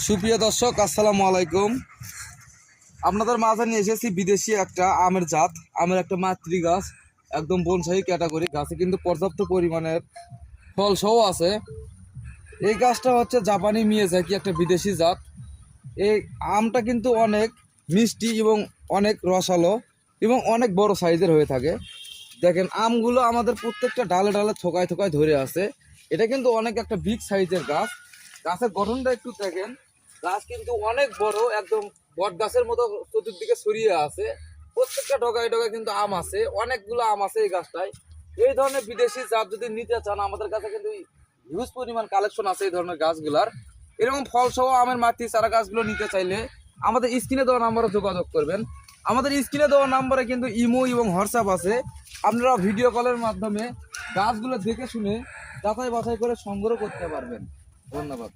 সুপ্রিয় দর্শক, আসসালামু আলাইকুম। আপনাদের মাঝে নিয়ে এসেছি বিদেশি একটা আমের জাত, আমের একটা মাতৃ গাছ, একদম বনসাই ক্যাটাগরি গাছে কিন্তু পর্যাপ্ত পরিমাণের ফল সহ আছে। এই গাছটা হচ্ছে জাপানি মিয়াজাকি, একটা বিদেশি জাত। এই আমটা কিন্তু অনেক মিষ্টি এবং অনেক রসালো এবং অনেক বড় সাইজের হয়ে থাকে। দেখেন আমগুলো আমাদের প্রত্যেকটা ডালে ডালে থোকায় থোকায় ধরে আছে। এটা কিন্তু অনেক একটা বিগ সাইজের গাছ। গাছের গঠনটা একটু দেখেন, গাছ কিন্তু অনেক বড়, একদম বট গাছের মতো চতুর্দিকে ছড়িয়ে আছে। প্রত্যেকটা ডগায় ডগায় কিন্তু আম আছে, অনেকগুলো আম আছে এই গাছটায়। এই ধরনের বিদেশি জাত যদি নিতে চান, আমাদের কাছে কিন্তু হিউজ পরিমাণ কালেকশন আছে এই ধরনের গাছগুলার। এরকম ফলসহ আমের মাতৃ চারা গাছগুলো নিতে চাইলে আমাদের স্ক্রিনে দেওয়া নাম্বারে যোগাযোগ করবেন। আমাদের স্ক্রিনে দেওয়া নাম্বারে কিন্তু ইমো এবং হোয়াটসঅ্যাপ আছে। আপনারা ভিডিও কলের মাধ্যমে গাছগুলো দেখে শুনে যাচাই বাছাই করে সংগ্রহ করতে পারবেন। ধন্যবাদ।